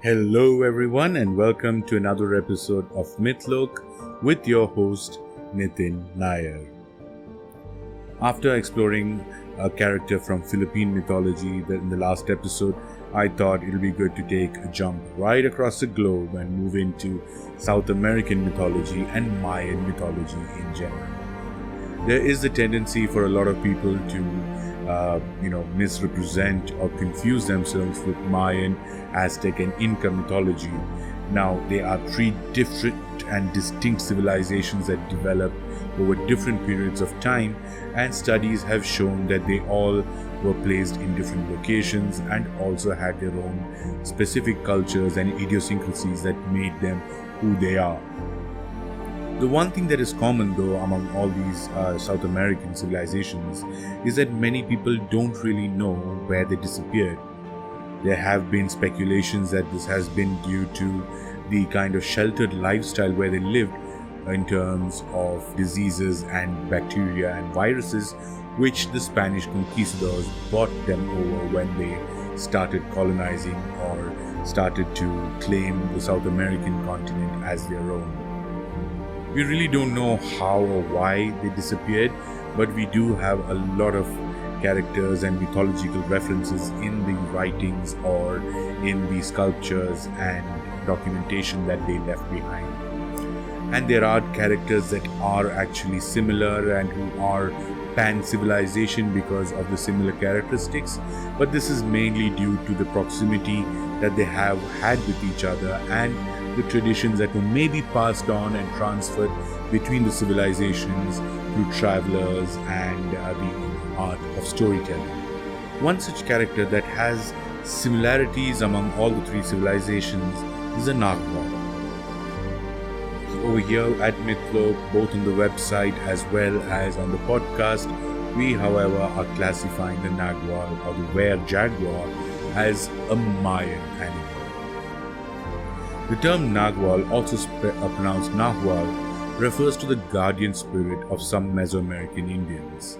Hello everyone and welcome to another episode of Mythlok with your host Nitin Nair. After exploring a character from Philippine mythology in the last episode, I thought it would be good to take a jump right across the globe and move into South American mythology and Mayan mythology in general. There is a tendency for a lot of people to misrepresent or confuse themselves with Mayan, Aztec and Inca mythology. Now, they are three different and distinct civilizations that developed over different periods of time, and studies have shown that they all were placed in different locations and also had their own specific cultures and idiosyncrasies that made them who they are. The one thing that is common though among all these South American civilizations is that many people don't really know where they disappeared. There have been speculations that this has been due to the kind of sheltered lifestyle where they lived in terms of diseases and bacteria and viruses which the Spanish conquistadors brought them over when they started colonizing or started to claim the South American continent as their own. We really don't know how or why they disappeared, but we do have a lot of characters and mythological references in the writings or in the sculptures and documentation that they left behind. And there are characters that are actually similar and who are pan-civilization because of the similar characteristics, but this is mainly due to the proximity that they have had with each other and the traditions that were maybe passed on and transferred between the civilizations through travelers and the art of storytelling. One such character that has similarities among all the three civilizations is a nagual. Over here at Mythlok, both on the website as well as on the podcast, we however are classifying the nagual or the Jaguar as a Mayan animal. The term nagual, also pronounced nahual, refers to the guardian spirit of some Mesoamerican Indians.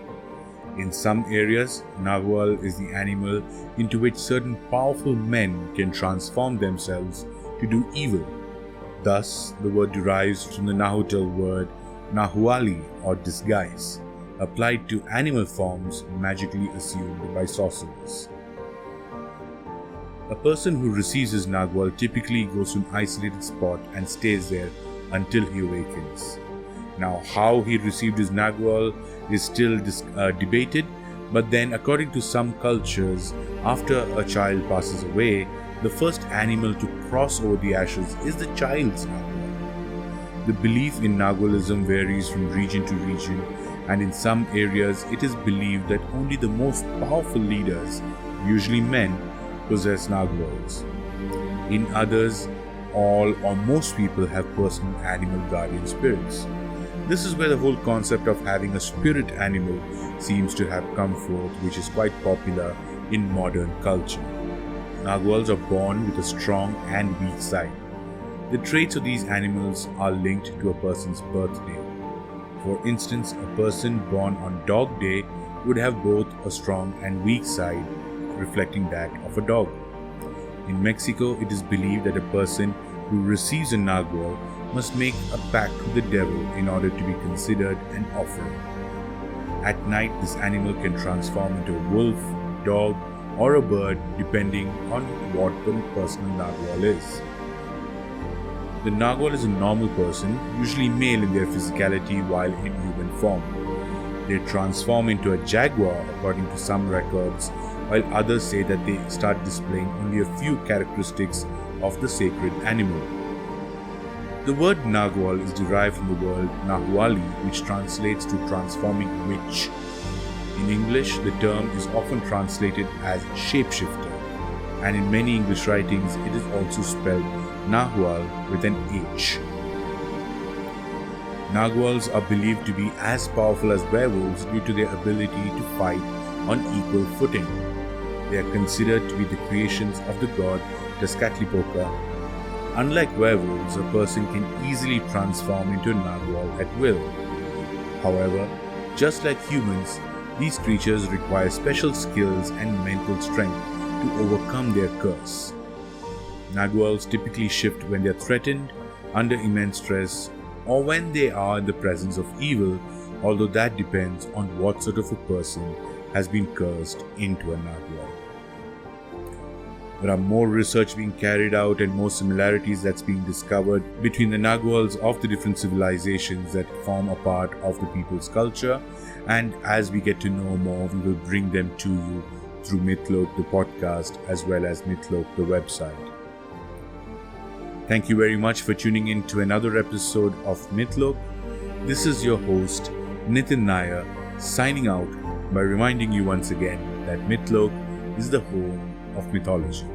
In some areas, nagual is the animal into which certain powerful men can transform themselves to do evil. Thus, the word derives from the Nahuatl word nahualli or disguise, applied to animal forms magically assumed by sorcerers. A person who receives his nagual typically goes to an isolated spot and stays there until he awakens. Now, how he received his nagual is still debated, but then according to some cultures, after a child passes away, the first animal to cross over the ashes is the child's nagual. The belief in nagualism varies from region to region, and in some areas it is believed that only the most powerful leaders, usually men, possess naguals. In others, all or most people have personal animal guardian spirits. This is where the whole concept of having a spirit animal seems to have come forth, which is quite popular in modern culture. Naguals are born with a strong and weak side. The traits of these animals are linked to a person's birthday. For instance, a person born on Dog Day would have both a strong and weak side, reflecting that of a dog. In Mexico, it is believed that a person who receives a nagual must make a pact with the devil in order to be considered an offering. At night, this animal can transform into a wolf, dog, or a bird depending on what the personal nagual is. The nagual is a normal person, usually male in their physicality while in human form. They transform into a jaguar according to some records, while others say that they start displaying only a few characteristics of the sacred animal. The word nagual is derived from the word nahualli, which translates to transforming witch. In English, the term is often translated as shapeshifter, and in many English writings it is also spelled nahual with an H. Naguals are believed to be as powerful as werewolves due to their ability to fight on equal footing. They are considered to be the creations of the god TEZCATLIPOCA. Unlike werewolves, a person can easily transform into a nagual at will. However, just like humans, these creatures require special skills and mental strength to overcome their curse. Naguals typically shift when they are threatened, under immense stress, or when they are in the presence of evil, although that depends on what sort of a person has been cursed into a Nagual. There are more research being carried out and more similarities that's being discovered between the Naguals of the different civilizations that form a part of the people's culture, and as we get to know more, we will bring them to you through Mythlok, the podcast, as well as Mythlok, the website. Thank you very much for tuning in to another episode of Mythlok. This is your host, Nitin Nair, signing out by reminding you once again that Mythlok is the home of mythology.